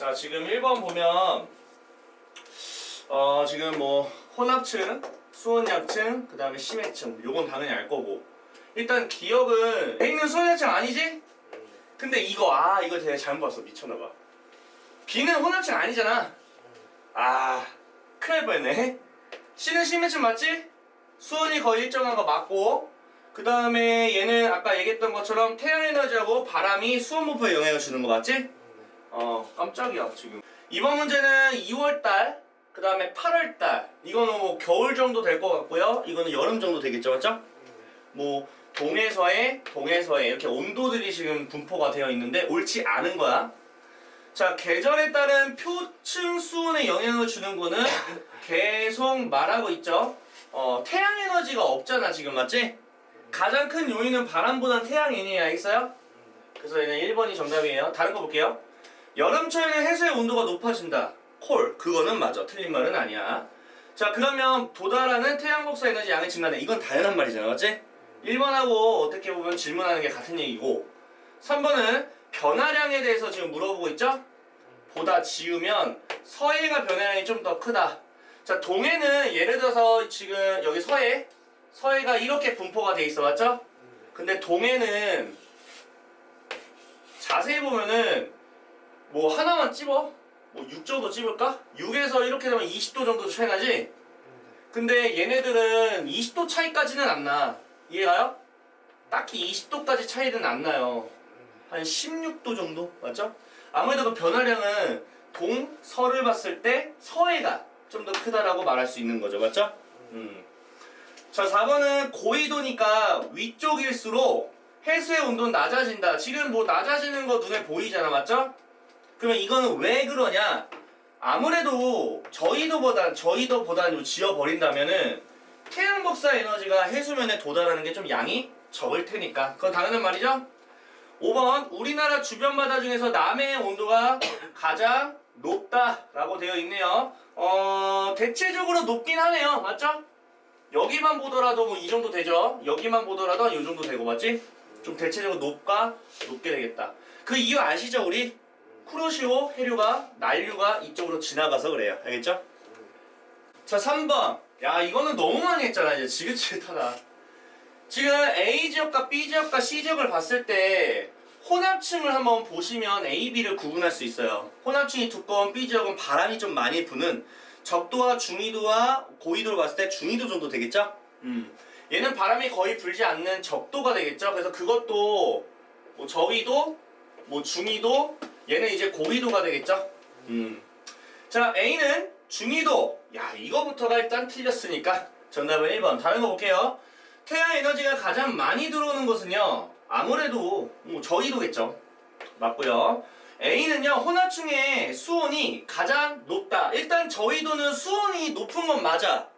자, 지금 1번 보면 지금 뭐 혼합층, 수온약층, 그 다음에 심해층, 요건 당연히 알 거고, 일단 기억은 A는 수온약층 아니지? 근데 이거 되게 잘못 봤어. 미쳤나봐. B는 혼합층 아니잖아. 큰일 날 뻔했네. C는 심해층 맞지? 수온이 거의 일정한 거 맞고, 그 다음에 얘는 아까 얘기했던 것처럼 태양에너지하고 바람이 수온 분포에 영향을 주는 거 맞지? 깜짝이야 지금. 이번 문제는 2월달, 그 다음에 8월달, 이거는 뭐 겨울 정도 될 것 같고요. 이거는 여름 정도 되겠죠, 맞죠? 뭐 동해서해 이렇게 온도들이 지금 분포가 되어 있는데 옳지 않은 거야. 자, 계절에 따른 표층 수온에 영향을 주는 거는 계속 말하고 있죠. 태양 에너지가 없잖아 지금, 맞지? 가장 큰 요인은 바람보단 태양이니, 알겠어요? 그래서 얘는 1번이 정답이에요. 다른 거 볼게요. 여름철에는 해수의 온도가 높아진다. 콜. 그거는 맞아. 틀린 말은 아니야. 자, 그러면 도달하는 태양 복사 에너지 양이 증가한다. 이건 당연한 말이잖아, 맞지? 1번하고 어떻게 보면 질문하는 게 같은 얘기고, 3번은 변화량에 대해서 지금 물어보고 있죠? 보다 지우면 서해가 변화량이 좀 더 크다. 자, 동해는 예를 들어서 지금 여기 서해가 이렇게 분포가 돼 있어, 맞죠? 근데 동해는 자세히 보면은 뭐 하나만 찝어? 뭐 6 정도 찝을까? 6에서 이렇게 되면 20도 정도 차이 나지? 근데 얘네들은 20도 차이까지는 안 나. 이해가요? 딱히 20도까지 차이는 안 나요. 한 16도 정도? 맞죠? 아무래도 그 변화량은 동서를 봤을 때 서해가 좀 더 크다라고 말할 수 있는 거죠. 맞죠? 자, 4번은 고緯도니까 위쪽일수록 해수의 온도는 낮아진다. 지금 뭐 낮아지는 거 눈에 보이잖아. 맞죠? 그러면 이거는 왜 그러냐? 아무래도 저희도보단 지워버린다면은 태양 복사 에너지가 해수면에 도달하는 게 좀 양이 적을 테니까. 그건 당연한 말이죠? 5번, 우리나라 주변 바다 중에서 남해의 온도가 가장 높다라고 되어 있네요. 대체적으로 높긴 하네요. 맞죠? 여기만 보더라도 뭐 이 정도 되죠? 여기만 보더라도 이 정도 되고, 맞지? 좀 대체적으로 높게 되겠다. 그 이유 아시죠, 우리? 쿠로시오 해류가, 난류가 이쪽으로 지나가서 그래요. 알겠죠? 자, 3번. 야, 이거는 너무 많이 했잖아. 이제 지긋지긋하다. 지금 A지역과 B지역과 C지역을 봤을 때 혼합층을 한번 보시면 A, B를 구분할 수 있어요. 혼합층이 두꺼운 B지역은 바람이 좀 많이 부는 적도와 중緯도와 고緯도를 봤을 때 중緯도 정도 되겠죠? 얘는 바람이 거의 불지 않는 적도가 되겠죠? 그래서 그것도 뭐 저緯도, 뭐 중緯도, 얘는 이제 고緯도가 되겠죠? 자, A는 중緯도. 야, 이거부터가 일단 틀렸으니까 정답은 1번. 다른 거 볼게요. 태양 에너지가 가장 많이 들어오는 곳은요, 아무래도 뭐 저緯도겠죠. 맞고요. A는요, 혼합층의 수온이 가장 높다. 일단 저緯도는 수온이 높은 건 맞아.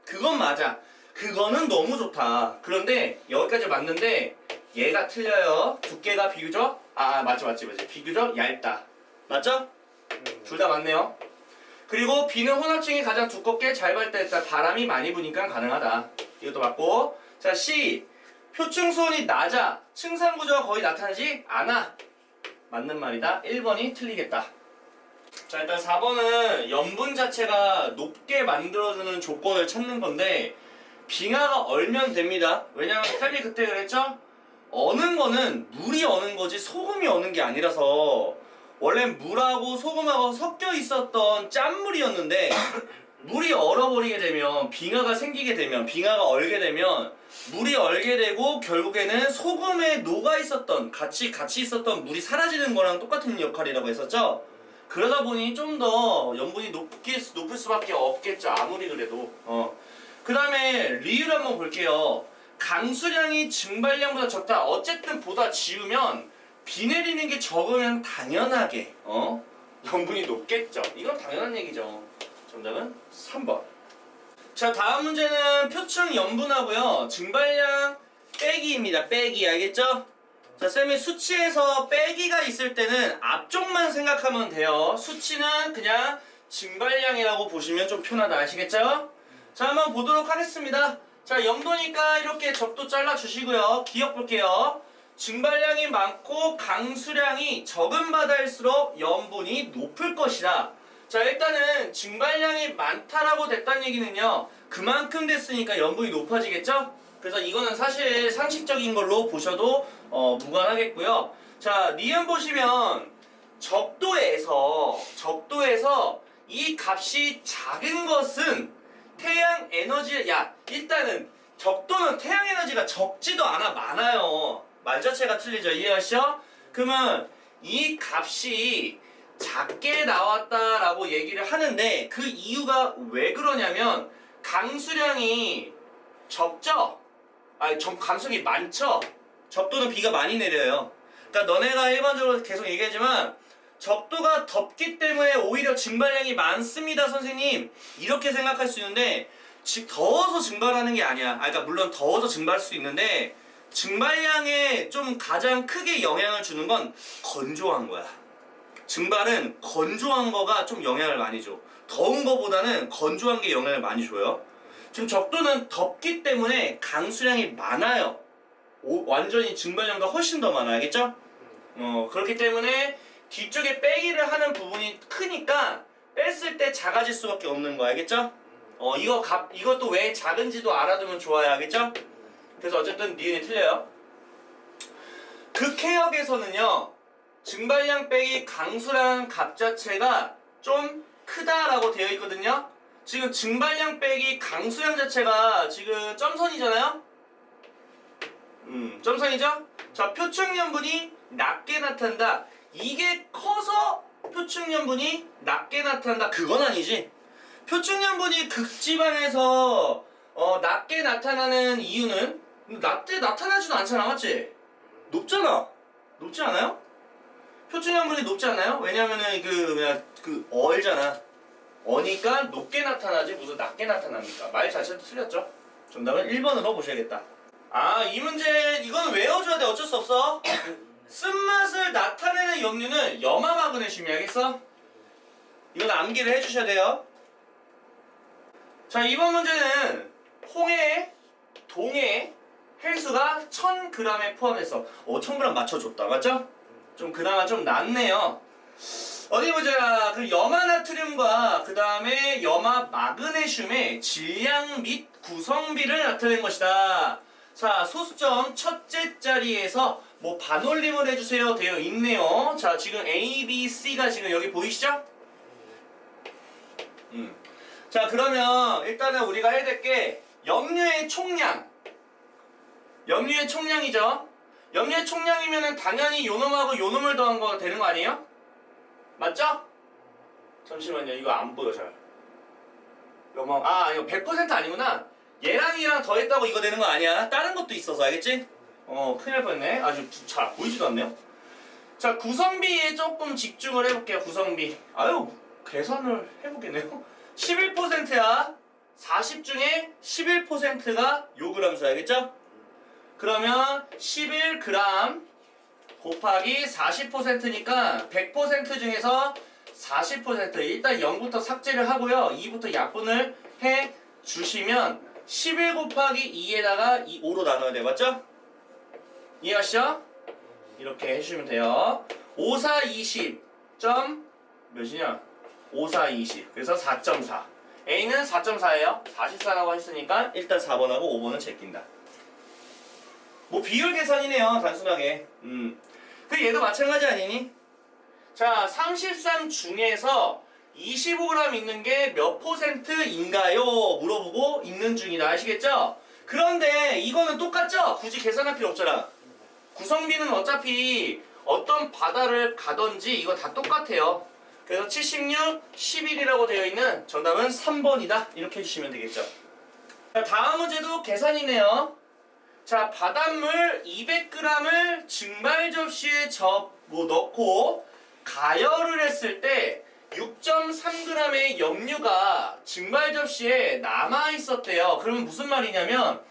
그건 맞아. 그거는 너무 좋다. 그런데 여기까지 맞는데 얘가 틀려요. 두께가 비교적 맞지. 비교적 얇다. 맞죠? 둘 다 맞네요. 그리고 B는 혼합층이 가장 두껍게 잘 발달했다. 바람이 많이 부니까 가능하다. 이것도 맞고. 자, C. 표층 수온이 낮아. 층산 구조가 거의 나타나지 않아. 맞는 말이다. 1번이 틀리겠다. 자, 일단 4번은 염분 자체가 높게 만들어주는 조건을 찾는 건데 빙하가 얼면 됩니다. 왜냐면 쌤이 그때 그랬죠? 어는 거는 물이 어는 거지 소금이 어는 게 아니라서 원래 물하고 소금하고 섞여 있었던 짠물이었는데 물이 얼어버리게 되면 빙하가 생기게 되면 빙하가 얼게 되면 물이 얼게 되고 결국에는 소금에 녹아 있었던 같이 있었던 물이 사라지는 거랑 똑같은 역할이라고 했었죠. 그러다 보니 좀 더 염분이 높을 수밖에 없겠죠. 아무리 그래도. 그 다음에 리유를 한번 볼게요. 강수량이 증발량보다 적다. 어쨌든 보다 지우면 비 내리는 게 적으면 당연하게 염분이 높겠죠. 이건 당연한 얘기죠. 정답은 3번. 자, 다음 문제는 표층 염분하고요 증발량 빼기입니다. 빼기 알겠죠? 자, 쌤이 수치에서 빼기가 있을 때는 앞쪽만 생각하면 돼요. 수치는 그냥 증발량이라고 보시면 좀 편하다. 아시겠죠? 자, 한번 보도록 하겠습니다. 자, 염도니까 이렇게 적도 잘라주시고요. 기억 볼게요. 증발량이 많고 강수량이 적은 바다일수록 염분이 높을 것이다. 자, 일단은 증발량이 많다라고 됐다는 얘기는요, 그만큼 됐으니까 염분이 높아지겠죠? 그래서 이거는 사실 상식적인 걸로 보셔도 무관하겠고요. 자, 니은 보시면 적도에서 이 값이 작은 것은 태양 에너지, 야, 일단은 적도는 태양 에너지가 적지도 않아 많아요. 말 자체가 틀리죠. 이해하시죠? 그러면 이 값이 작게 나왔다라고 얘기를 하는데 그 이유가 왜 그러냐면 강수량이 적죠? 아니, 강수량이 많죠? 적도는 비가 많이 내려요. 그러니까 너네가 일반적으로 계속 얘기하지만 적도가 덥기 때문에 오히려 증발량이 많습니다, 선생님. 이렇게 생각할 수 있는데 더워서 증발하는 게 아니야. 그러니까 물론 더워서 증발할 수 있는데 증발량에 좀 가장 크게 영향을 주는 건 건조한 거야. 증발은 건조한 거가 좀 영향을 많이 줘. 더운 거보다는 건조한 게 영향을 많이 줘요. 지금 적도는 덥기 때문에 강수량이 많아요. 완전히 증발량보다 훨씬 더 많아. 알겠죠? 그렇기 때문에 뒤쪽에 빼기를 하는 부분이 크니까 뺐을 때 작아질 수밖에 없는 거. 알겠죠? 이것도 왜 작은지도 알아두면 좋아요. 알겠죠? 그래서 어쨌든 니은이 틀려요. 극해역에서는요, 증발량 빼기 강수량 값 자체가 좀 크다라고 되어 있거든요. 지금 증발량 빼기 강수량 자체가 지금 점선이잖아요. 점선이죠? 자, 표층연분이 낮게 나타난다. 이게 커서 표층연분이 낮게 나타난다. 그건 아니지. 표층연분이 극지방에서 낮게 나타나는 이유는 낮게 나타나지도 않잖아. 맞지? 높잖아. 높지 않아요? 표층연분이 높지 않나요? 왜냐면은 얼잖아. 어니까 높게 나타나지 무슨 낮게 나타납니까? 말 자체도 틀렸죠? 정답은 1번으로 보셔야겠다. 아, 이 문제 이건 외워줘야 돼. 어쩔 수 없어. 쓴맛을 나타내는 염류는 염화 마그네슘이 알겠어? 이건 암기를 해주셔야 돼요. 자, 이번 문제는 홍해, 동해 헬수가 1000g에 포함해서 1000g 맞춰줬다. 맞죠? 좀 그나마 좀 낫네요. 어디 보자. 그 염화 나트륨과 그 다음에 염화 마그네슘의 질량 및 구성비를 나타낸 것이다. 자, 소수점 첫째 자리에서 뭐 반올림을 해주세요 되어 있네요. 자, 지금 A, B, C가 지금 여기 보이시죠? 자, 그러면 일단은 우리가 해야 될 게 염류의 총량. 염류의 총량이죠. 염류의 총량이면은 당연히 요놈하고 요놈을 더한 거 되는 거 아니에요? 맞죠? 잠시만요. 이거 안 보여 잘. 이거 100% 아니구나. 얘랑 더했다고 이거 되는 거 아니야. 다른 것도 있어서. 알겠지? 큰일 날 뻔했네. 아주 잘 보이지도 않네요. 자, 구성비에 조금 집중을 해볼게요. 구성비. 계산을 해보겠네요. 11%야. 40 중에 11%가 요그램수. 알겠죠? 그러면 11g 곱하기 40%니까 100% 중에서 40%. 일단 0부터 삭제를 하고요. 2부터 약분을 해 주시면 11 곱하기 2에다가 5로 나눠야 돼. 맞죠? 이해하시죠? 이렇게 해주시면 돼요. 5, 4, 20 점 몇이냐? 5, 4, 20 그래서 4.4. A는 4.4예요. 44라고 했으니까 일단 4번하고 5번은 제낀다. 뭐 비율 계산이네요. 단순하게. 그 얘도 마찬가지 아니니? 자, 33 중에서 25g 있는 게 몇 %인가요? 물어보고 있는 중이다. 아시겠죠? 그런데 이거는 똑같죠? 굳이 계산할 필요 없잖아. 구성비는 어차피 어떤 바다를 가든지 이거 다 똑같아요. 그래서 76, 11이라고 되어 있는 정답은 3번이다. 이렇게 해주시면 되겠죠. 자, 다음 문제도 계산이네요. 자, 바닷물 200g을 증발 접시에 넣고 가열을 했을 때 6.3g의 염류가 증발 접시에 남아 있었대요. 그러면 무슨 말이냐면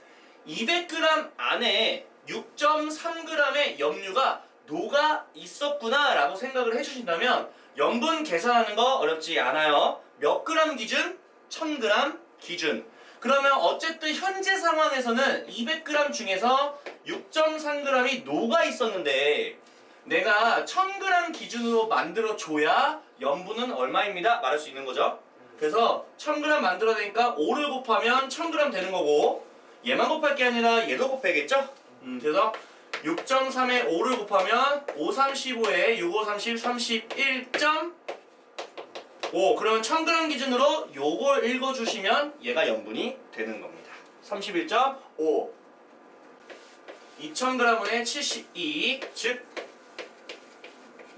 200g 안에 6.3g의 염류가 녹아 있었구나 라고 생각을 해주신다면 염분 계산하는 거 어렵지 않아요. 몇 그램 기준? 1000g 기준. 그러면 어쨌든 현재 상황에서는 200g 중에서 6.3g이 녹아 있었는데 내가 1000g 기준으로 만들어 줘야 염분은 얼마입니다 말할 수 있는 거죠. 그래서 1000g 만들어내니까 5를 곱하면 1000g 되는 거고 얘만 곱할 게 아니라 얘도 곱해야겠죠? 그래서 6.3에 5를 곱하면 5, 35에 6, 5, 30, 31.5 그러면 1000g 기준으로 요걸 읽어주시면 얘가 염분이 되는 겁니다. 31.5 2000g분의 72 즉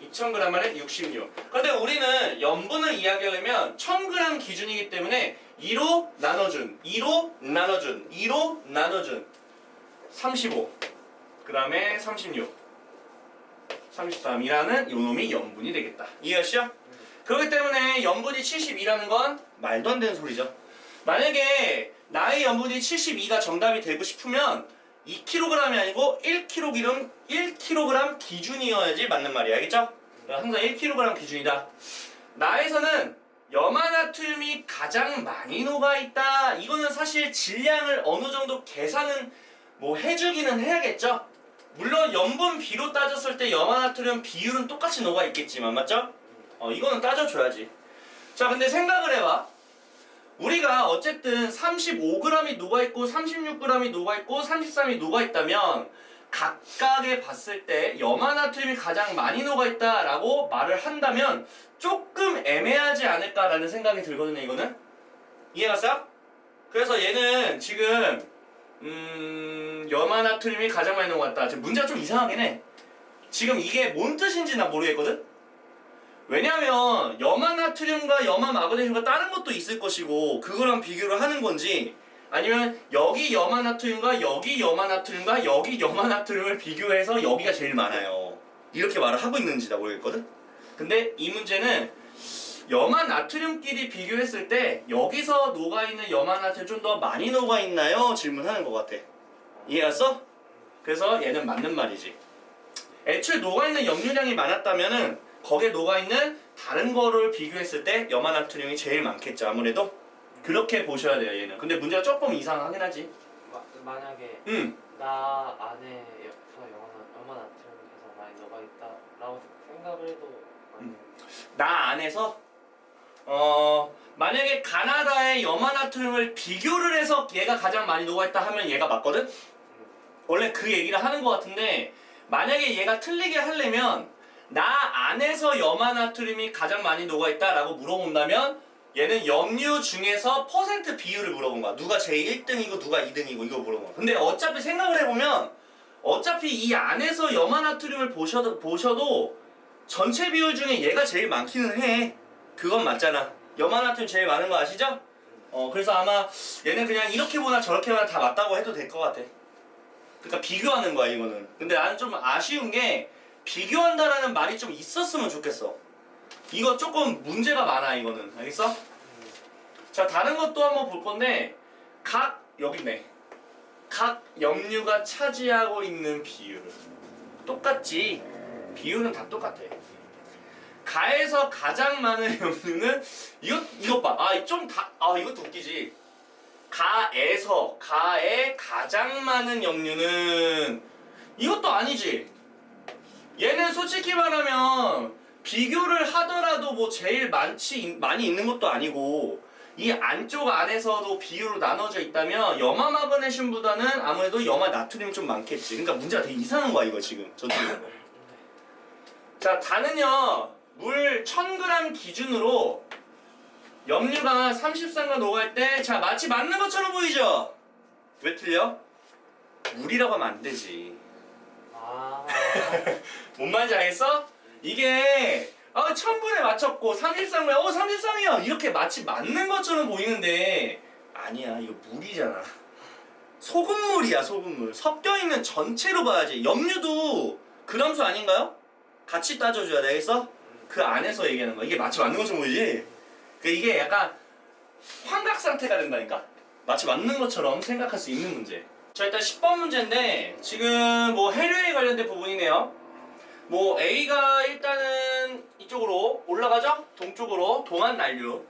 2000g분의 66 그런데 우리는 염분을 이야기하려면 1000g 기준이기 때문에 2로 나눠준 35 그 다음에 36 33이라는 요놈이 염분이 되겠다. 이해하시죠? 그렇기 때문에 염분이 72라는 건 말도 안 되는 소리죠. 만약에 나의 염분이 72가 정답이 되고 싶으면 2kg이 아니고 1kg 기준이어야지 맞는 말이야. 알겠죠? 항상 1kg 기준이다. 나에서는 염화나트륨이 가장 많이 녹아있다. 이거는 사실 질량을 어느 정도 계산은 뭐 해주기는 해야겠죠? 물론 염분 비로 따졌을 때 염화나트륨 비율은 똑같이 녹아있겠지만 맞죠? 이거는 따져줘야지. 자 근데 생각을 해봐. 우리가 어쨌든 35g이 녹아있고 36g이 녹아있고 33이 녹아있다면 각각에 봤을 때 염화나트륨이 가장 많이 녹아있다라고 말을 한다면 조금 애매하지 않을까라는 생각이 들거든요. 이거는 이해갔어요? 그래서 얘는 지금 염화나트륨이 가장 많이 녹았다. 지금 문제가 좀 이상하긴 해. 지금 이게 뭔 뜻인지 나 모르겠거든? 왜냐면 염화나트륨과 염화마그네슘과 다른 것도 있을 것이고 그거랑 비교를 하는 건지 아니면 여기 염화나트륨과 여기 염화나트륨과 여기 염화나트륨을 비교해서 여기가 제일 많아요. 이렇게 말을 하고 있는지 나 모르겠거든? 근데 이 문제는 염화나트륨끼리 비교했을 때 여기서 녹아있는 염화나트륨 좀 더 많이 녹아있나요? 질문하는 것 같아. 이해했어? 그래서 얘는 맞는 말이지. 애초에 녹아있는 염류량이 많았다면은 거기에 녹아있는 다른 거를 비교했을 때 염화나트륨이 제일 많겠죠. 아무래도 그렇게 보셔야 돼요. 얘는. 근데 문제가 조금 이상하긴 하지. 만약에 나 안에서 염화나트륨이 가장 많이 녹아있다라고 생각을 해도 나 안에서 만약에 가나다의 염화나트륨을 비교를 해서 얘가 가장 많이 녹아있다 하면 얘가 맞거든? 원래 그 얘기를 하는 것 같은데 만약에 얘가 틀리게 하려면 나 안에서 염화나트륨이 가장 많이 녹아있다 라고 물어본다면 얘는 염류 중에서 퍼센트 비율을 물어본 거야. 누가 제일 1등이고 누가 2등이고 이거 물어본 거야. 근데 어차피 생각을 해보면 어차피 이 안에서 염화나트륨을 보셔도 전체 비율 중에 얘가 제일 많기는 해. 그건 맞잖아. 염화나트륨 제일 많은 거 아시죠? 그래서 아마 얘는 그냥 이렇게 보나 저렇게 보나 다 맞다고 해도 될 것 같아. 그러니까 비교하는 거야 이거는. 근데 나는 좀 아쉬운 게 비교한다라는 말이 좀 있었으면 좋겠어. 이거 조금 문제가 많아 이거는. 알겠어? 자 다른 것도 한번 볼 건데 여기 있네. 각 염류가 차지하고 있는 비율 똑같지. 비율은 다 똑같아. 가에서 가장 많은 염류는 이것 봐. 이것도 웃기지. 가에 가장 많은 염류는 이것도 아니지. 얘는 솔직히 말하면 비교를 하더라도 뭐 제일 많이 있는 것도 아니고 이 안쪽 안에서도 비율로 나눠져 있다면 염화마그네슘보다는 아무래도 염화나트륨이 좀 많겠지. 그러니까 문제가 되게 이상한 거야 이거 지금 전체적으로. 자 다는요 물 1000g 기준으로 염류가 33가 녹아할 때 자 마치 맞는 것처럼 보이죠? 왜 틀려? 물이라고 하면 안 되지. 뭔 말인지 알겠어? 이게 1000분에 맞췄고 33에 33이요 이렇게 마치 맞는 것처럼 보이는데 아니야 이거 물이잖아. 소금물이야 소금물. 섞여있는 전체로 봐야지. 염류도 그람수 아닌가요? 같이 따져줘야 돼. 알겠어? 그 안에서 얘기하는 거야. 이게 마치 맞는 것처럼 보이지? 이게 약간 환각 상태가 된다니까? 마치 맞는 것처럼 생각할 수 있는 문제. 자 일단 10번 문제인데 지금 뭐 해류에 관련된 부분이네요. 뭐 A가 일단은 이쪽으로 올라가죠? 동쪽으로 동안 난류.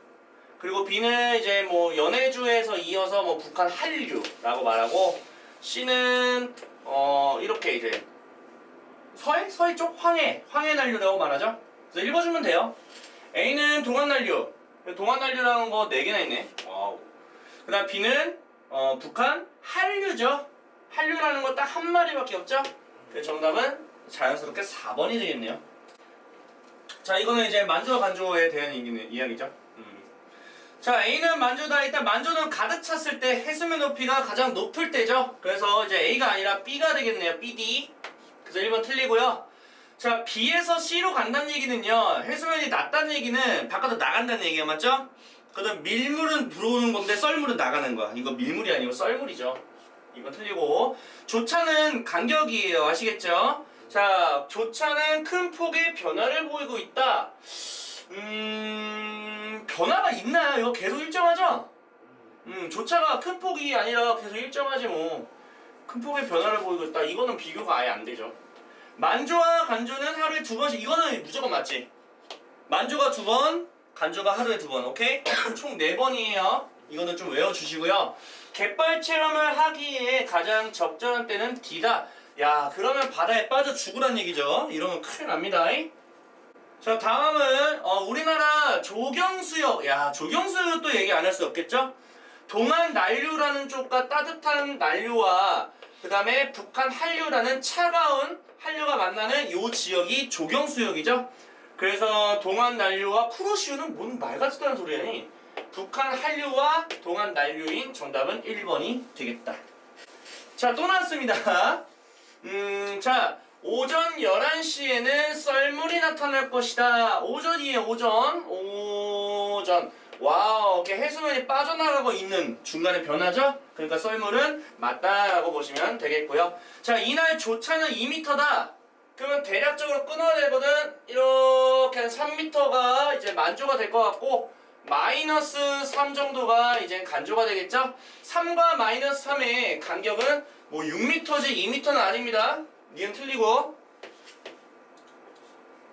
그 그리고 B는 이제 뭐 연해주에서 이어서 뭐 북한 한류라고 말하고 C는 이렇게 이제 서해 쪽 황해 난류라고 말하죠. 그래서 읽어주면 돼요. A는 동안 난류. 동안 난류라는 거 4개나 있네. 와우. 그다음 B는 북한 한류죠. 한류라는 거 딱 한 마리밖에 없죠. 그래서 정답은 자연스럽게 4번이 되겠네요. 자, 이거는 이제 만주와 간주에 대한 이야기죠. 자, A는 만주다. 일단 만주는 가득 찼을 때 해수면 높이가 가장 높을 때죠. 그래서 이제 A가 아니라 B가 되겠네요. BD. 그래서 1번 틀리고요. 자, B에서 C로 간다는 얘기는요, 해수면이 낮다는 얘기는 바깥으로 나간다는 얘기가 맞죠? 그다음 밀물은 들어오는 건데 썰물은 나가는 거야. 이거 밀물이 아니고 썰물이죠. 이건 틀리고. 조차는 간격이에요. 아시겠죠? 자, 조차는 큰 폭의 변화를 보이고 있다. 변화가 있나요? 이거 계속 일정하죠? 조차가 큰 폭이 아니라 계속 일정하지 뭐. 큰 폭의 변화를 보이고 있다. 이거는 비교가 아예 안 되죠. 만조와 간조는 하루에 2번씩. 이거는 무조건 맞지? 만조가 2번, 간조가 하루에 2번. 오케이? 총 4번이에요. 이거는 좀 외워주시고요. 갯벌 체험을 하기에 가장 적절한 때는 D다. 야, 그러면 바다에 빠져 죽으란 얘기죠. 이러면 큰일 납니다. 자, 다음은 우리나라 조경수역. 야, 조경수역도 얘기 안 할 수 없겠죠? 동안 난류라는 쪽과 따뜻한 난류와 그 다음에 북한 한류라는 차가운 한류가 만나는 요 지역이 조경수역이죠. 그래서 동안 난류와 쿠로시오는 뭔 말 같지도 않은 소리야니. 북한 한류와 동안 난류인 정답은 1번이 되겠다. 자, 또 나왔습니다. 자, 오전 11시에는 썰물이 나타날 것이다. 오전이에요, 오전. 와우, 이렇게 해수면이 빠져나가고 있는 중간에 변화죠? 그러니까 썰물은 맞다라고 보시면 되겠고요. 자, 이날 조차는 2m다. 그러면 대략적으로 끊어야 되거든. 이렇게 한 3m가 이제 만조가 될 것 같고, 마이너스 3 정도가 이제 간조가 되겠죠? 3과 마이너스 3의 간격은 뭐 6m지 2m는 아닙니다. 니은 틀리고.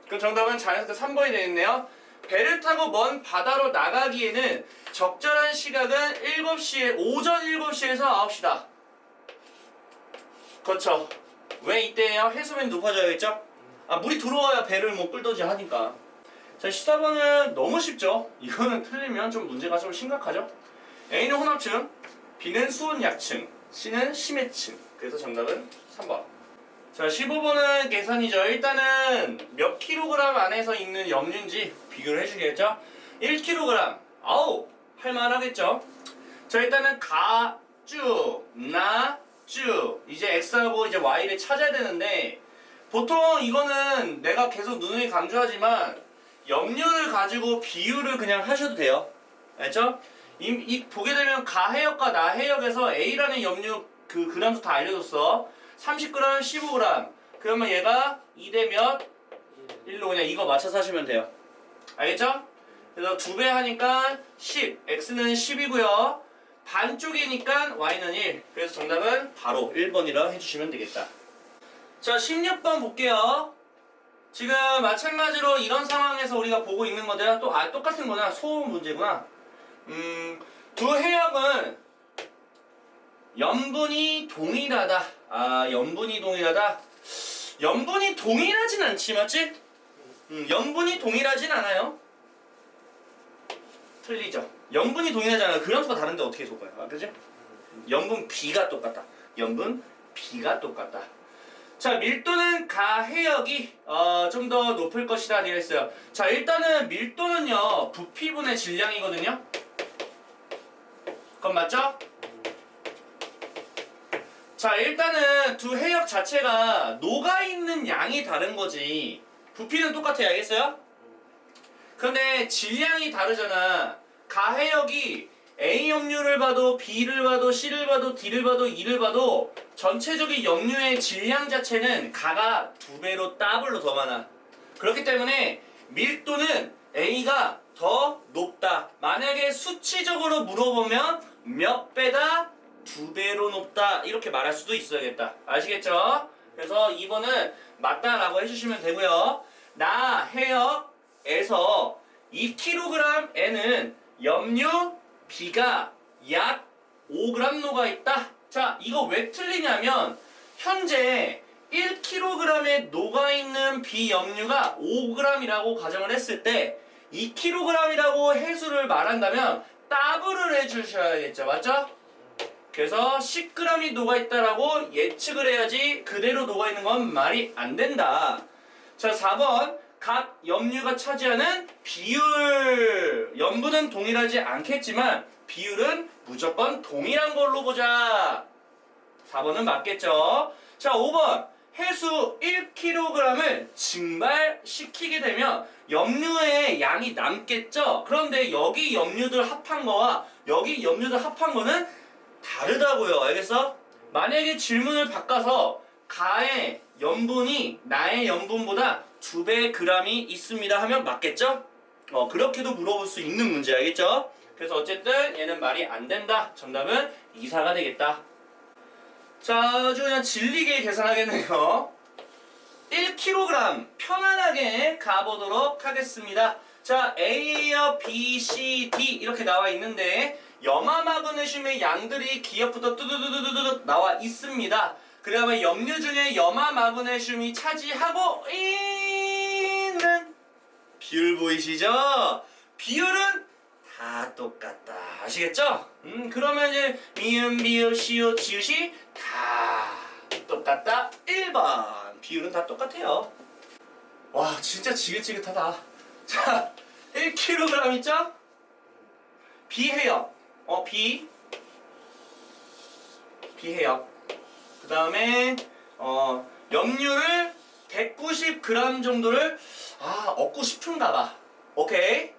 그럼 정답은 자연스럽게 3번이 되겠네요. 배를 타고 먼 바다로 나가기에는 적절한 시각은 7시에, 오전 7시에서 9시다. 그렇죠. 왜 이때예요? 해수면이 높아져야겠죠? 아, 물이 들어와야 배를 뭐 끌더지 하니까. 자, 14번은 너무 쉽죠? 이거는 틀리면 좀 문제가 좀 심각하죠? A는 혼합층, B는 수온약층, C는 심해층. 그래서 정답은 3번. 자, 15번은 계산이죠. 일단은 몇 킬로그램 안에서 있는 염류인지 비교를 해주겠죠? 1kg. 아우, 할만하겠죠? 자, 일단은 가쭉, 나쭉. 이제 X하고 이제 Y를 찾아야 되는데, 보통 이거는 내가 계속 누누이 강조하지만 염류를 가지고 비율을 그냥 하셔도 돼요. 알죠? 보게 되면 가해역과 나해역에서 A라는 염류 그 그람수 다 알려줬어. 30g, 15g. 그러면 얘가 2대 몇? 1로 그냥 이거 맞춰서 하시면 돼요. 알겠죠? 그래서 2배 하니까 10. X는 10이고요. 반쪽이니까 Y는 1. 그래서 정답은 바로 1번이라 해주시면 되겠다. 자, 16번 볼게요. 지금 마찬가지로 이런 상황에서 우리가 보고 있는 건데요. 또 똑같은 거나 소음 문제구나. 두 해역은 염분이 동일하다. 아, 염분이 동일하다. 염분이 동일하진 않지, 맞지? 염분이 동일하진 않아요. 틀리죠. 염분이 동일하지 않아요. 그람수가 다른데 어떻게 속아요? 아, 그지? 염분 B가 똑같다. 염분 B가 똑같다. 자, 밀도는 가해역이 좀 더 높을 것이다 되어 있어요. 자, 일단은 밀도는요 부피분의 질량이거든요. 그건 맞죠? 자, 일단은 두 해역 자체가 녹아있는 양이 다른 거지 부피는 똑같아요. 알겠어요? 근데 질량이 다르잖아. 가해역이 A 염류를 봐도 B를 봐도 C를 봐도 D를 봐도 E를 봐도 전체적인 염류의 질량 자체는 가가 2배로 더블로 더 많아. 그렇기 때문에 밀도는 A가 더 높다. 만약에 수치적으로 물어보면 몇 배다? 2배로 높다. 이렇게 말할 수도 있어야겠다. 아시겠죠? 그래서 2번은 맞다라고 해주시면 되고요. 나 해역에서 2kg에는 염류 B가 약 5g 녹아있다. 자, 이거 왜 틀리냐면 현재 1kg에 녹아있는 비염류가 5g이라고 가정을 했을 때 2kg이라고 해수를 말한다면 더블을 해주셔야겠죠. 맞죠? 그래서 10g이 녹아있다라고 예측을 해야지 그대로 녹아있는 건 말이 안 된다. 자, 4번 각 염류가 차지하는 비율. 염분은 동일하지 않겠지만 비율은 무조건 동일한 걸로 보자. 4번은 맞겠죠. 자, 5번 해수 1kg을 증발시키게 되면 염류의 양이 남겠죠. 그런데 여기 염류들 합한 거와 여기 염류들 합한 거는 다르다고요. 알겠어? 만약에 질문을 바꿔서 가의 염분이 나의 염분보다 2배 g이 있습니다 하면 맞겠죠? 그렇게도 물어볼 수 있는 문제. 알겠죠? 그래서 어쨌든 얘는 말이 안 된다. 정답은 2사가 되겠다. 자, 아주 그냥 질리게 계산하겠네요. 1kg 편안하게 가보도록 하겠습니다. 자, A와 B, C, D 이렇게 나와 있는데 염화 마그네슘의 양들이 기억부터 뚜두두두두두 나와 있습니다. 그러면 염류 중에 염화 마그네슘이 차지하고 있는 비율 보이시죠? 비율은 다 똑같다. 아시겠죠? 그러면 이제 미음, 비읍, 시옷, 지읒이 다 똑같다. 1번. 비율은 다 똑같아요. 와, 진짜 지긋지긋하다. 자, 1kg 있죠? 비해역. 비해역. 그 다음에 염류를 190g 정도를 얻고 싶은가 봐. 오케이.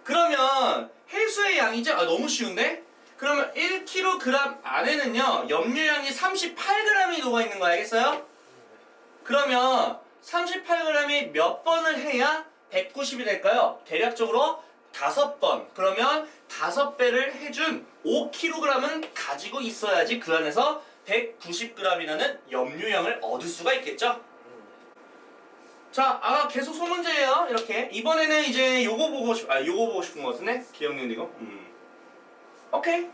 그러면 해수의 양이죠? 너무 쉬운데? 그러면 1kg 안에는요 염류량이 38g이 녹아있는 거 알겠어요? 그러면 38g이 몇 번을 해야 190이 될까요? 대략적으로 5번. 그러면 5배를 해준 5kg은 가지고 있어야지 그 안에서 190g이라는 염류량을 얻을 수가 있겠죠? 자, 계속 소문제예요. 이렇게. 이번에는 이제 요거 보고 싶은 것 같은데? 기억력 이거? 오케이.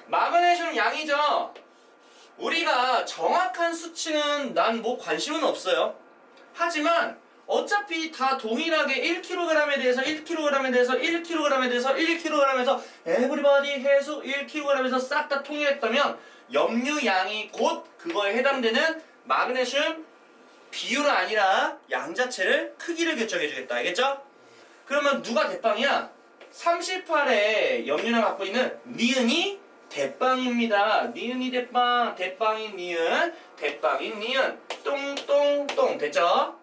마그네슘 양이죠. 우리가 정확한 수치는 난 뭐 관심은 없어요. 하지만 어차피 다 동일하게 1kg에 대해서 1kg에 대해서 1kg에 대해서 1kg에서 에브리바디 해수 1kg에서 싹 다 통일했다면 염류 양이 곧 그거에 해당되는 마그네슘 비율은 아니라 양 자체를 크기를 결정해 주겠다. 알겠죠? 그러면 누가 대빵이야? 38의 염류를 갖고 있는 니은이 대빵입니다. 니은이 대빵, 대빵인 니은, 대빵인 니은, 똥똥똥. 됐죠?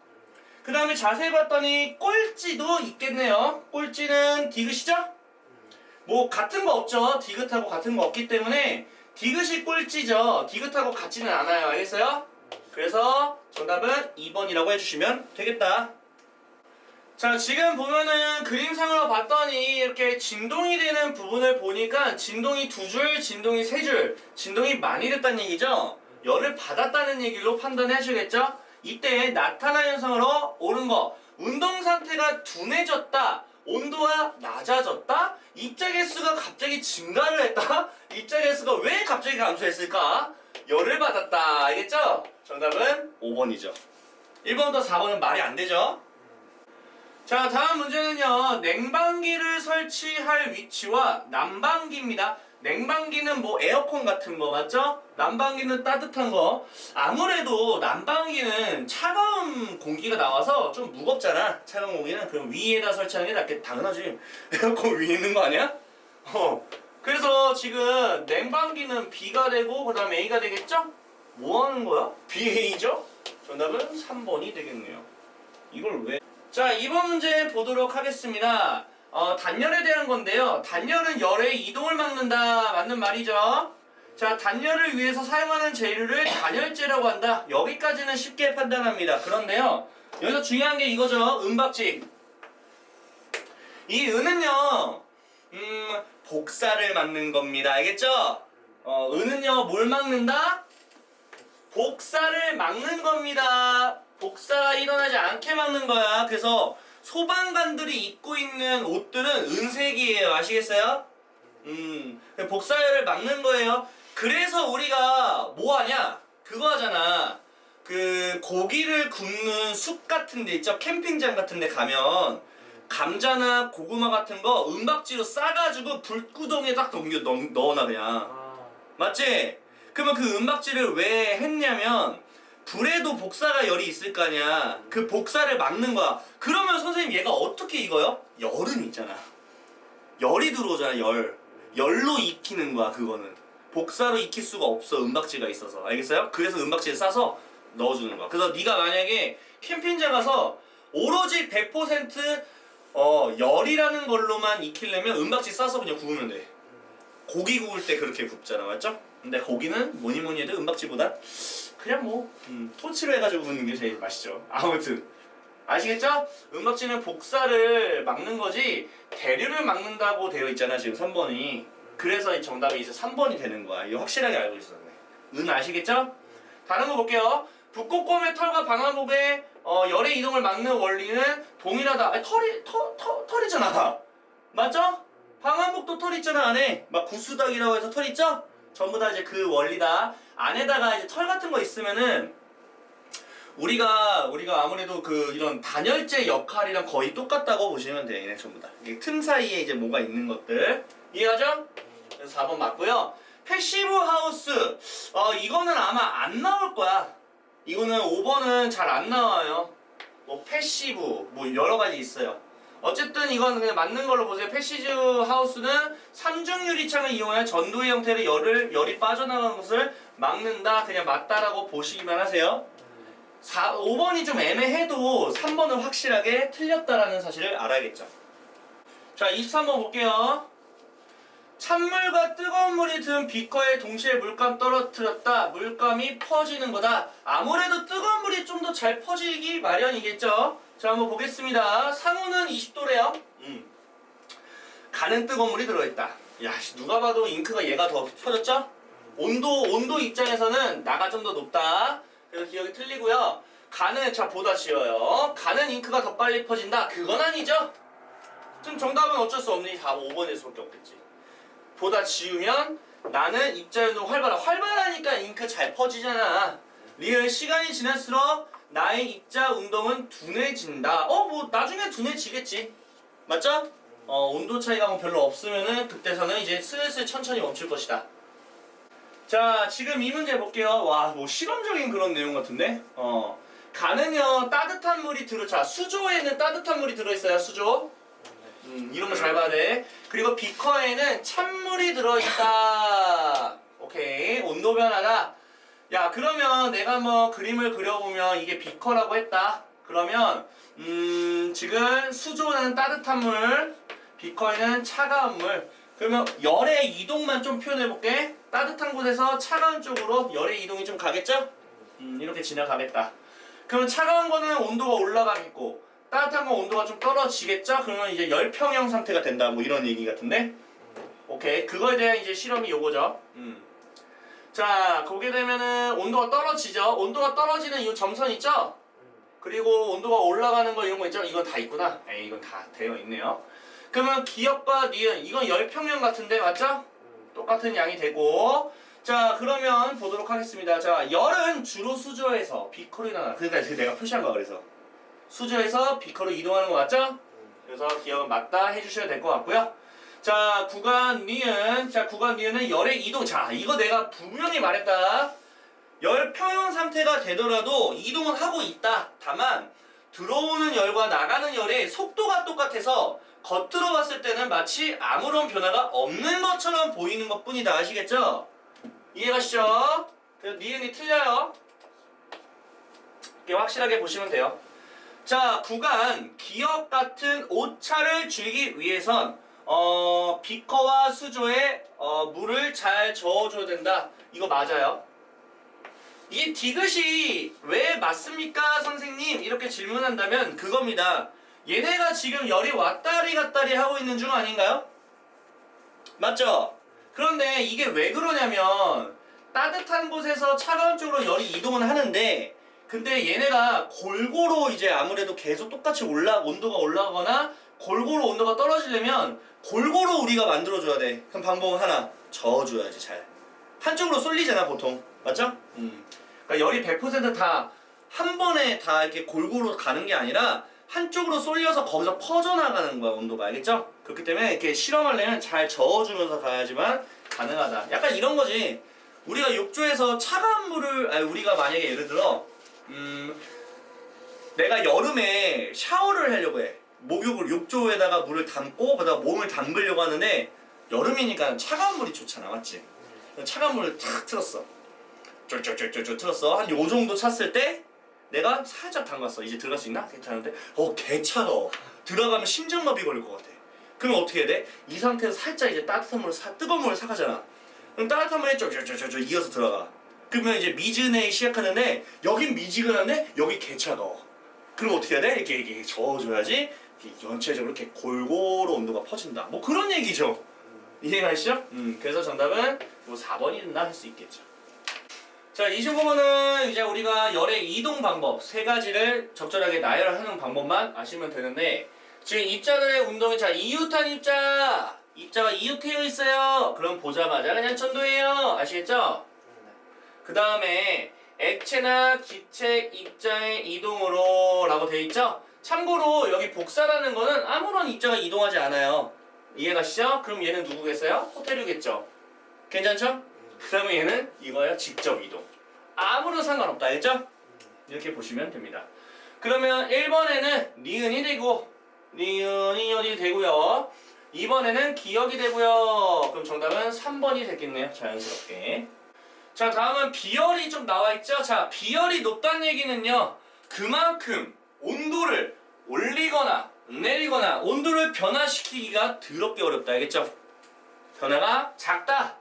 그 다음에 자세히 봤더니 꼴찌도 있겠네요. 꼴찌는 디귿이죠? 뭐 같은 거 없죠. 디귿하고 같은 거 없기 때문에 디귿이 꼴찌죠. 디귿하고 같지는 않아요. 알겠어요? 그래서 정답은 2번이라고 해주시면 되겠다. 자, 지금 보면은 그림상으로 봤더니 이렇게 진동이 되는 부분을 보니까 진동이 2줄, 진동이 3줄, 진동이 많이 됐다는 얘기죠? 열을 받았다는 얘기로 판단하시겠죠? 이때 나타난 현상으로 옳은 거, 운동 상태가 둔해졌다, 온도가 낮아졌다, 입자 개수가 갑자기 증가를 했다, 입자 개수가 왜 갑자기 감소했을까? 열을 받았다. 알겠죠? 정답은 5번이죠. 1번부터 4번은 말이 안 되죠? 자, 다음 문제는요. 냉방기를 설치할 위치와 난방기입니다. 냉방기는 뭐 에어컨 같은 거 맞죠? 난방기는 따뜻한 거. 아무래도 난방기는 차가운 공기가 나와서 좀 무겁잖아. 차가운 공기는. 그럼 위에다 설치하는 게 낫겠다. 당연하지. 에어컨 위에 있는 거 아니야? 그래서 지금 냉방기는 B가 되고 그 다음에 A가 되겠죠? 뭐 하는 거야? BA죠? 정답은 3번이 되겠네요. 이걸 왜? 자, 이번 문제 보도록 하겠습니다. 단열에 대한 건데요. 단열은 열의 이동을 막는다. 맞는 말이죠. 자, 단열을 위해서 사용하는 재료를 단열재라고 한다. 여기까지는 쉽게 판단합니다. 그런데요. 여기서 중요한 게 이거죠. 은박지. 이 은은요. 복사를 막는 겁니다. 알겠죠? 은은요. 뭘 막는다? 복사를 막는 겁니다. 복사가 일어나지 않게 막는 거야. 그래서 소방관들이 입고 있는 옷들은 은색이에요. 아시겠어요? 복사열을 막는 거예요. 그래서 우리가 뭐 하냐? 그거 하잖아. 그 고기를 굽는 숲 같은 데 있죠? 캠핑장 같은 데 가면 감자나 고구마 같은 거 은박지로 싸가지고 불구덩이에 딱 넣어놔 그냥. 아, 맞지? 그러면 그 은박지를 왜 했냐면 불에도 복사가 열이 있을 거 아니야. 그 복사를 막는 거야. 그러면 선생님 얘가 어떻게 익어요? 열은 있잖아. 열이 들어오잖아. 열로 익히는 거야 그거는. 복사로 익힐 수가 없어 은박지가 있어서. 알겠어요? 그래서 은박지에 싸서 넣어주는 거야. 그래서 네가 만약에 캠핑장 가서 오로지 100% 열이라는 걸로만 익히려면 은박지 싸서 그냥 구우면 돼. 고기 구울 때 그렇게 굽잖아. 맞죠? 근데 고기는 뭐니 해도 은박지보다 그냥 뭐 토치로 해가지고 굽는 게 제일 맛있죠. 아무튼 아시겠죠? 은박지는 복사를 막는 거지 대류를 막는다고 되어 있잖아 지금 3번이. 그래서 이 정답이 이제 3번이 되는 거야. 이거 확실하게 알고 있었네. 아시겠죠? 다른 거 볼게요. 북극곰의 털과 방화복의 열의 이동을 막는 원리는 동일하다. 아니, 털이잖아. 맞죠? 방화복도 털 있잖아 안에. 막 구수닭이라고 해서 털 있죠? 전부 다 이제 그 원리다. 안에다가 이제 털 같은 거 있으면은 우리가 아무래도 그 이런 단열재 역할이랑 거의 똑같다고 보시면 돼. 얘네 전부 다. 이게 틈 사이에 이제 뭐가 있는 것들. 이해하죠? 그래서 4번 맞고요. 패시브 하우스. 이거는 아마 안 나올 거야. 이거는 5번은 잘 안 나와요. 뭐 패시브 뭐 여러 가지 있어요. 어쨌든 이건 그냥 맞는 걸로 보세요. 패시브 하우스는 삼중 유리창을 이용하여 전도의 형태로 열이 빠져나가는 것을 막는다. 그냥 맞다라고 보시기만 하세요. 5번이 좀 애매해도 3번은 확실하게 틀렸다라는 사실을 알아야겠죠. 자, 23번 볼게요. 찬물과 뜨거운 물이 든 비커에 동시에 물감 떨어뜨렸다. 물감이 퍼지는 거다. 아무래도 뜨거운 물이 좀 더 잘 퍼지기 마련이겠죠. 자, 한번 보겠습니다. 상온은 20도래요. 가는 뜨거운 물이 들어있다. 야, 누가 봐도 잉크가 얘가 더 퍼졌죠? 온도 입장에서는 나가 좀 더 높다. 그래서 기억이 틀리고요. 가는 자 보다 지어요. 가는 잉크가 더 빨리 퍼진다. 그건 아니죠. 좀 정답은 어쩔 수 없니? 다 5번일 수밖에 없겠지. 보다 지우면 나는 입자연도 활발하니까 잉크 잘 퍼지잖아. 리을 시간이 지날수록 나의 입자 운동은 둔해진다. 뭐 나중에 둔해지겠지. 맞죠? 온도 차이가 뭐 별로 없으면은 그때서는 이제 슬슬 천천히 멈출 것이다. 자, 지금 이 문제 볼게요. 와, 뭐 실험적인 그런 내용 같은데? 가는요, 따뜻한 물이 자, 수조에는 따뜻한 물이 들어있어요, 수조. 이런 거 잘 봐야 돼. 그리고 비커에는 찬물이 들어있다. 오케이, 온도 변화다. 야, 그러면 내가 뭐 그림을 그려보면 이게 비커라고 했다. 그러면, 지금 수조는 따뜻한 물, 비커에는 차가운 물. 그러면 열의 이동만 좀 표현해볼게. 따뜻한 곳에서 차가운 쪽으로 열의 이동이 좀 가겠죠? 이렇게 지나가겠다. 그러면 차가운 거는 온도가 올라가겠고 따뜻한 건 온도가 좀 떨어지겠죠? 그러면 이제 열평형 상태가 된다. 뭐 이런 얘기 같은데? 오케이. 그거에 대한 이제 실험이 요거죠. 자, 보게 되면은 온도가 떨어지죠? 온도가 떨어지는 이 점선 있죠? 그리고 온도가 올라가는 거 이런 거 있죠? 이건 다 있구나. 이건 다 되어 있네요. 그러면 기역과 니은 이건 열평형 같은데 맞죠? 똑같은 양이 되고 자 그러면 보도록 하겠습니다. 자 열은 주로 수조에서 비커로 일어나. 그러니까 내가 표시한 거야. 그래서 수조에서 비커로 이동하는 거 맞죠? 그래서 기역은 맞다 해주셔야 될 것 같고요. 자 구간 니은. 자 구간 니은은 열의 이동. 자 이거 내가 분명히 말했다. 열평형 상태가 되더라도 이동은 하고 있다. 다만 들어오는 열과 나가는 열의 속도가 똑같아서 겉으로 봤을 때는 마치 아무런 변화가 없는 것처럼 보이는 것 뿐이다. 아시겠죠? 이해가시죠? 그래서 니은이 틀려요. 이렇게 확실하게 보시면 돼요. 자, 구간 기역 같은 오차를 줄이기 위해선 비커와 수조에 물을 잘 저어줘야 된다. 이거 맞아요. 이 디귿이 왜 맞습니까 선생님? 이렇게 질문한다면 그겁니다. 얘네가 지금 열이 왔다리 갔다리 하고 있는 중 아닌가요? 맞죠? 그런데 이게 왜 그러냐면 따뜻한 곳에서 차가운 쪽으로 열이 이동은 하는데 근데 얘네가 골고루 이제 아무래도 계속 똑같이 온도가 올라가거나 골고루 온도가 떨어지려면 골고루 우리가 만들어줘야 돼. 그럼 방법은 하나, 저어줘야지 잘. 한쪽으로 쏠리잖아 보통, 맞죠? 그러니까 열이 100%다 한 번에 다 이렇게 골고루 가는 게 아니라 한쪽으로 쏠려서 거기서 퍼져나가는 거야 온도가, 알겠죠? 그렇기 때문에 이렇게 실험하려면 잘 저어주면서 가야지만 가능하다. 약간 이런 거지. 우리가 욕조에서 차가운 물을, 아니 우리가 만약에 예를 들어 내가 여름에 샤워를 하려고 해. 목욕을 욕조에다가 물을 담고 그다가 몸을 담그려고 하는데 여름이니까 차가운 물이 좋잖아, 맞지? 차가운 물을 탁 틀었어. 쫄쫄쫄쫄 틀었어. 한 요 정도 찼을 때 내가 살짝 담갔어. 이제 들어갈 수 있나? 괜찮은데? 개 차가워. 들어가면 심장마비 걸릴 것 같아. 그러면 어떻게 해야 돼? 이 상태에서 살짝 이제 따뜻한 물을 뜨거운 물을 삭하잖아. 그럼 따뜻한 물에 쫄쫄쫄쫄 이어서 들어가. 그러면 이제 미지근하게 시작하는데 여긴 미지근한데 여기 개 차가워. 그럼 어떻게 해야 돼? 이렇게 저어줘야지 전체적으로 이렇게 골고루 온도가 퍼진다. 뭐 그런 얘기죠. 이해가시죠? 그래서 정답은 뭐 4번이 된다 할 수 있겠죠. 자, 25번은 이제 우리가 열의 이동 방법 세 가지를 적절하게 나열하는 방법만 아시면 되는데, 지금 입자들의 운동이, 자, 이웃한 입자가 이웃되어 있어요. 그럼 보자마자 그냥 전도해요. 아시겠죠? 그 다음에 액체나 기체 입자의 이동으로 라고 되어 있죠? 참고로 여기 복사라는 거는 아무런 입자가 이동하지 않아요. 이해가시죠? 그럼 얘는 누구겠어요? 호텔이겠죠? 괜찮죠? 그 다음에 얘는 이거야, 직접 이동. 아무런 상관없다, 알겠죠? 이렇게 보시면 됩니다. 그러면 1번에는 니은이 되고, 니은이 어디 되고요. 2번에는 기억이 되고요. 그럼 정답은 3번이 되겠네요, 자연스럽게. 자, 다음은 비열이 좀 나와있죠? 자, 비열이 높다는 얘기는요, 그만큼 온도를 올리거나 내리거나 온도를 변화시키기가 더럽게 어렵다, 알겠죠? 변화가 작다.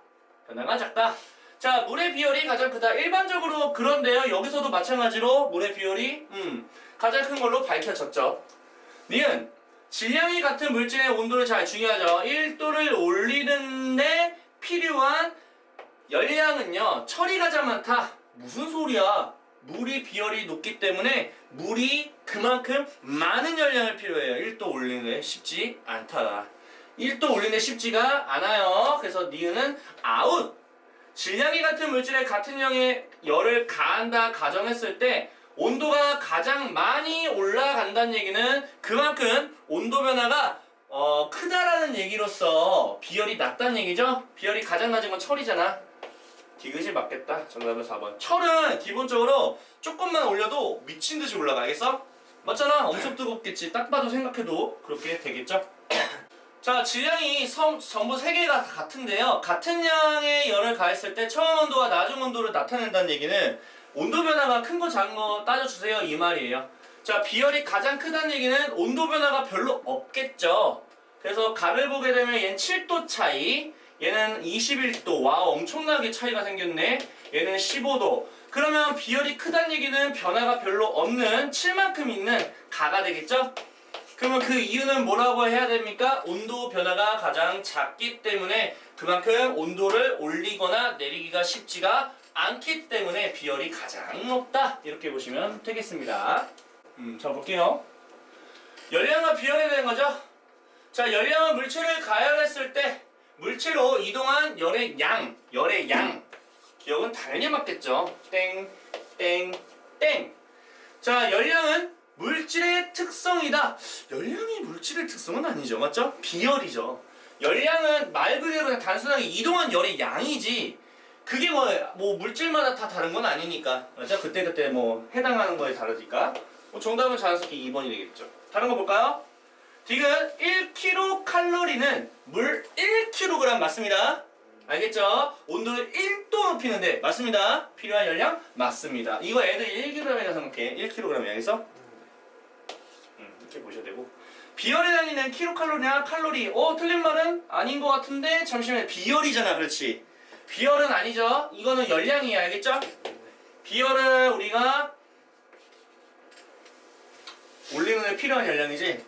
자, 물의 비열이 가장 크다. 일반적으로 그런데요, 여기서도 마찬가지로 물의 비열이 가장 큰 걸로 밝혀졌죠. 니은, 질량이 같은 물질의 온도를 잘 중요하죠. 1도를 올리는데 필요한 열량은요, 철이 가장 많다. 무슨 소리야? 물이 비열이 높기 때문에 물이 그만큼 많은 열량을 필요해요. 1도 올리는데 쉽지 않다. 1도 올리는데 쉽지가 않아요. 그래서 니은은 아웃. 질량이 같은 물질에 같은 양의 열을 가한다 가정했을 때 온도가 가장 많이 올라간다는 얘기는 그만큼 온도 변화가 크다라는 얘기로서 비열이 낮다는 얘기죠. 비열이 가장 낮은 건 철이잖아. 디귿이 맞겠다. 정답은 4번. 철은 기본적으로 조금만 올려도 미친 듯이 올라가, 알겠어? 맞잖아. 엄청 뜨겁겠지. 딱 봐도 생각해도 그렇게 되겠죠? 자, 질량이 전부 3개가 같은데요. 같은 양의 열을 가했을 때 처음 온도와 나중 온도를 나타낸다는 얘기는 온도 변화가 큰 거 작은 거 따져주세요, 이 말이에요. 자, 비열이 가장 크다는 얘기는 온도 변화가 별로 없겠죠. 그래서 가를 보게 되면 얘는 7도 차이, 얘는 21도. 와, 엄청나게 차이가 생겼네. 얘는 15도. 그러면 비열이 크다는 얘기는 변화가 별로 없는 7만큼 있는 가가 되겠죠? 그러면 그 이유는 뭐라고 해야 됩니까? 온도 변화가 가장 작기 때문에 그만큼 온도를 올리거나 내리기가 쉽지가 않기 때문에 비열이 가장 높다. 이렇게 보시면 되겠습니다. 자, 볼게요. 열량과 비열에 대한 거죠. 자, 열량은 물체를 가열했을 때 물체로 이동한 열의 양. 기억은 당연히 맞겠죠. 땡. 자, 열량은 물질의 특성이다. 열량이 물질의 특성은 아니죠, 맞죠? 비열이죠. 열량은 말 그대로 그냥 단순하게 이동한 열의 양이지, 그게 뭐 물질마다 다 다른 건 아니니까, 맞죠? 그때 뭐 해당하는 거에 다르니까. 정답은 자연스럽게 2번이 되겠죠. 다른 거 볼까요? 디귿 1kcal는 물 1kg 맞습니다. 알겠죠? 온도를 1도 높이는데 맞습니다. 필요한 열량 맞습니다. 이거 애들 1g이라 생각해. 1kg이야, 알겠어? 이렇게 보셔야 되고, 비열에 다니는 킬로칼로리나 칼로리, 틀린 말은 아닌 것 같은데 잠시만요. 비열이잖아, 그렇지? 비열은 아니죠. 이거는 열량이에요, 알겠죠? 비열은 우리가 올리는 데 필요한 열량이지.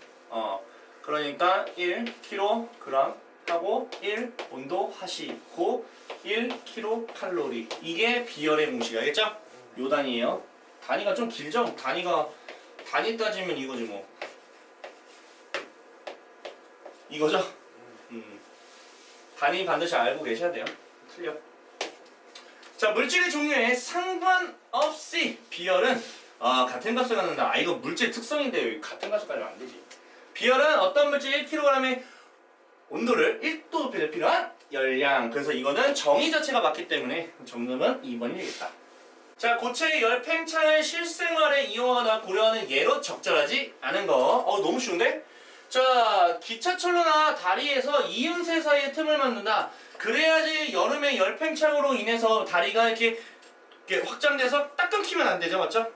그러니까 1kg 하고 1 온도 하시고 1kcal, 이게 비열의 공식, 알겠죠? 요 단위예요. 단위가 좀 길죠? 단위 따지면 이거지 뭐. 이거죠? 단위 반드시 알고 계셔야 돼요. 틀려. 자, 물질의 종류에 상관없이 비열은 같은 값을 갖는다. 이거 물질 특성인데 같은 값을 가지면 안 되지. 비열은 어떤 물질 1kg의 온도를 1도 높일 때 필요한 열량. 그래서 이거는 정의 자체가 맞기 때문에 정답은 2번이겠다. 자, 고체의 열 팽창을 실생활에 이용하거나 고려하는 예로 적절하지 않은 거. 너무 쉬운데? 자, 기차철로나 다리에서 이음새 사이에 틈을 만든다. 그래야지 여름에 열 팽창으로 인해서 다리가 이렇게 확장돼서 딱 끊기면 안 되죠, 맞죠?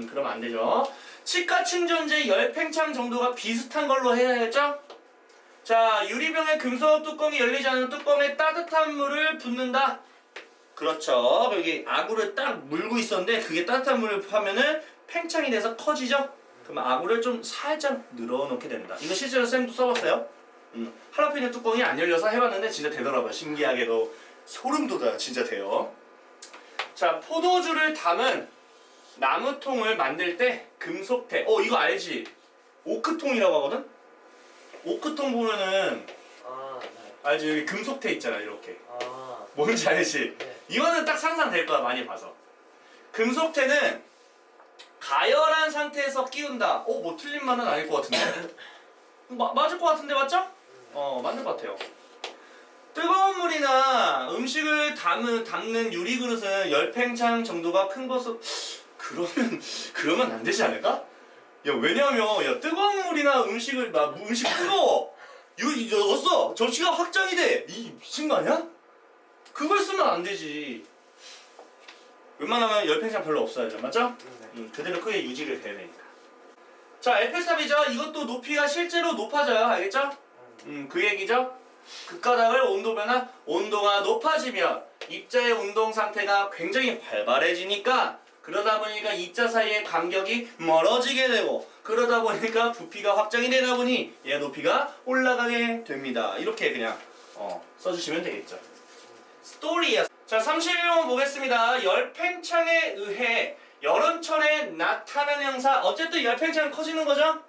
그러면 안 되죠. 치과 충전재 열 팽창 정도가 비슷한 걸로 해야겠죠? 자, 유리병의 금속 뚜껑이 열리지 않은 뚜껑에 따뜻한 물을 붓는다. 그렇죠. 여기 아구를 딱 물고 있었는데 그게 따뜻한 물을 하면은 팽창이 돼서 커지죠? 그러면 아구를 좀 살짝 늘어놓게 된다. 이거 실제로 쌤도 써봤어요. 할라피뇨 뚜껑이 안 열려서 해봤는데 진짜 되더라고요. 신기하게도 소름 돋아요. 진짜 돼요. 자, 포도주를 담은 나무통을 만들 때 금속태. 이거 알지? 오크통이라고 하거든? 오크통 보면은 네. 알지? 여기 금속태 있잖아 이렇게. 아, 뭔지 알지? 네. 이거는 딱 상상될 거야 많이 봐서. 금속태는 가열한 상태에서 끼운다. 뭐 틀린 말은 아닐 것 같은데? 맞을 것 같은데 맞죠? 맞는 것 같아요. 뜨거운 물이나 음식을 담는 유리 그릇은 열팽창 정도가 큰 것은 그러면 안 되지 않을까? 야, 왜냐면 뜨거운 물이나 음식 뜨거워. 이거 넣었어. 접시가 확장이 돼. 이 미친 거 아니야? 그걸 쓰면 안 되지. 웬만하면 열팽창 별로 없어야죠, 맞죠? 그대로 크게 유지를 돼야 되니까. 자, 에펠탑이죠. 이것도 높이가 실제로 높아져요, 알겠죠? 그 얘기죠. 극가닥을 온도 변화, 온도가 높아지면 입자의 운동 상태가 굉장히 활발해지니까 그러다 보니까 입자 사이의 간격이 멀어지게 되고 그러다 보니까 부피가 확장이 되다 보니 얘 높이가 올라가게 됩니다. 이렇게 그냥 써주시면 되겠죠. 스토리야. 자, 31번 보겠습니다. 열팽창에 의해 여름철에 나타나는 현상. 어쨌든 열팽창은 커지는 거죠?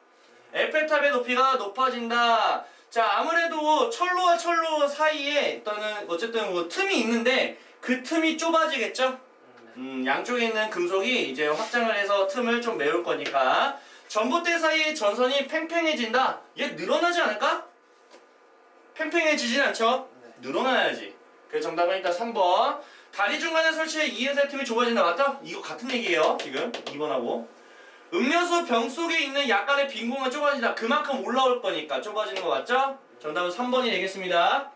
에펠탑의 높이가 높아진다. 자, 아무래도 철로와 철로 사이에 어쨌든 뭐 틈이 있는데 그 틈이 좁아지겠죠? 양쪽에 있는 금속이 이제 확장을 해서 틈을 좀 메울 거니까 전봇대 사이의 전선이 팽팽해진다. 얘 늘어나지 않을까? 팽팽해지진 않죠? 늘어나야지. 그래서 정답은 일단 3번. 다리 중간에 설치해 이음새 틈이 좁아진다. 맞다? 이거 같은 얘기예요. 지금 2번하고. 음료수 병 속에 있는 약간의 빈 공간 좁아진다. 그만큼 올라올 거니까 좁아지는 거 맞죠? 정답은 3번이 되겠습니다.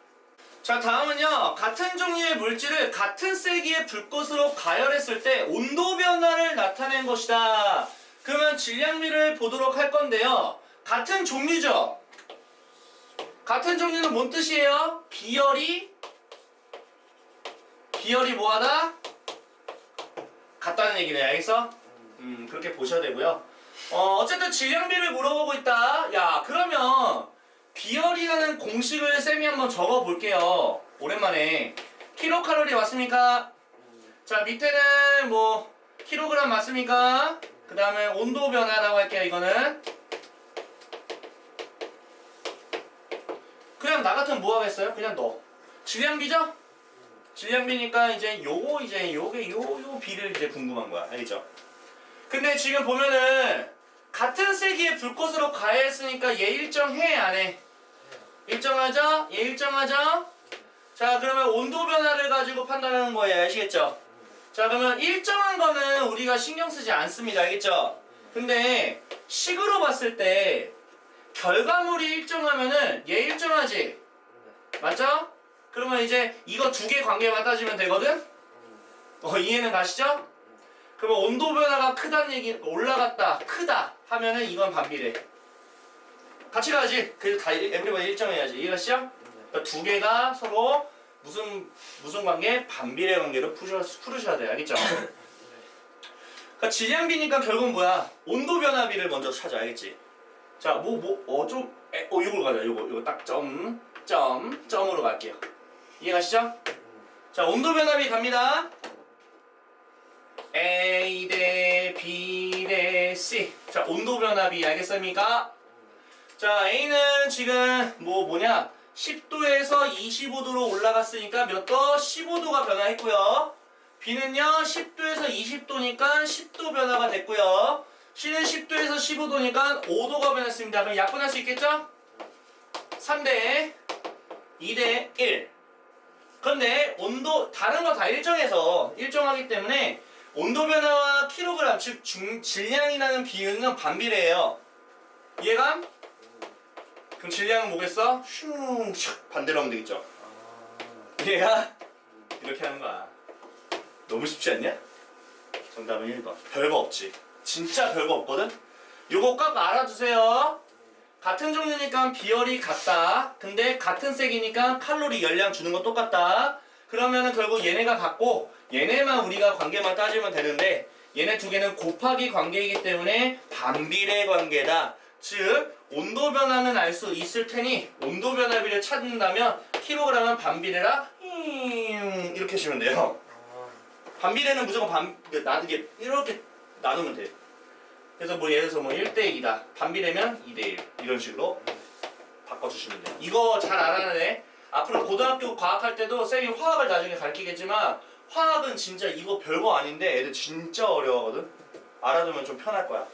자, 다음은요. 같은 종류의 물질을 같은 세기의 불꽃으로 가열했을 때 온도 변화를 나타낸 것이다. 그러면 질량비를 보도록 할 건데요. 같은 종류죠? 같은 종류는 뭔 뜻이에요? 비열이 뭐하다? 같다는 얘기네. 알겠어? 그렇게 보셔야 되고요. 어쨌든 질량비를 물어보고 있다. 야, 그러면 비열이라는 공식을 쌤이 한번 적어 볼게요. 오랜만에. 킬로칼로리 맞습니까? 자, 밑에는 뭐 킬로그램 맞습니까? 그 다음에 온도 변화라고 할게요. 이거는 그냥 나 같으면 뭐 하겠어요? 그냥 넣어. 질량비죠? 질량비니까 이제 요게 요 비를 이제 궁금한 거야. 알겠죠? 근데 지금 보면은 같은 세기의 불꽃으로 가열했으니까 얘 일정해 안 해? 일정하죠? 얘 일정하죠? 자, 그러면 온도 변화를 가지고 판단하는 거예요. 아시겠죠? 자, 그러면 일정한 거는 우리가 신경 쓰지 않습니다. 알겠죠? 근데 식으로 봤을 때 결과물이 일정하면은 얘 일정하지? 맞죠? 그러면 이제 이거 두 개 관계만 따지면 되거든? 이해는 가시죠? 그러면 온도 변화가 크다는 얘기, 올라갔다, 크다 하면은 이건 반비례. 같이 가야지. 그래서 다 에브리바디 일정해야지. 이해가시죠? 그러니까 두 개가 서로 무슨 관계? 반비례 관계로 풀으셔야 돼요. 알겠죠? 그러니까 질량비니까 결국은 뭐야? 온도 변화비를 먼저 찾아. 알겠지? 자, 요걸 가자. 요거 딱 점으로 갈게요. 이해가시죠? 자, 온도 변화비 갑니다. A 대 B 대 C. 자, 온도 변화비 알겠습니까? 자, A는 지금 뭐냐? 10도에서 25도로 올라갔으니까 몇 도? 15도가 변화했고요. B는요, 10도에서 20도니까 10도 변화가 됐고요. C는 10도에서 15도니까 5도가 변했습니다. 그럼 약분할 수 있겠죠? 3대 2대 1. 그런데 온도 다른 거 다 일정하기 때문에 온도 변화와 킬로그램 즉 질량이라는 비율은 반비례해요. 이해감? 그럼 질량은 뭐겠어? 슝 반대로 하면 되겠죠. 이해가? 이렇게 하는 거야. 너무 쉽지 않냐? 정답은 1번. 별거 없지. 진짜 별거 없거든? 요거 꼭 알아두세요. 같은 종류니까 비열이 같다. 근데 같은 색이니까 칼로리 열량 주는 거 똑같다. 그러면은 결국 얘네가 같고 얘네만 우리가 관계만 따지면 되는데 얘네 두 개는 곱하기 관계이기 때문에 반비례 관계다. 즉 온도 변화는 알 수 있을 테니 온도 변화비를 찾는다면 킬로그램은 반비례라 이렇게 하시면 돼요. 반비례는 무조건 이게 이렇게 나누면 돼. 그래서 뭐 예를 들어서 뭐 1대2다. 반비례면 2대1 이런 식으로 바꿔주시면 돼요. 이거 잘 알아야 돼. 앞으로 고등학교 과학할 때도 쌤이 화학을 나중에 가르치겠지만 화학은 진짜 이거 별거 아닌데 애들 진짜 어려워하거든. 알아두면 좀 편할 거야.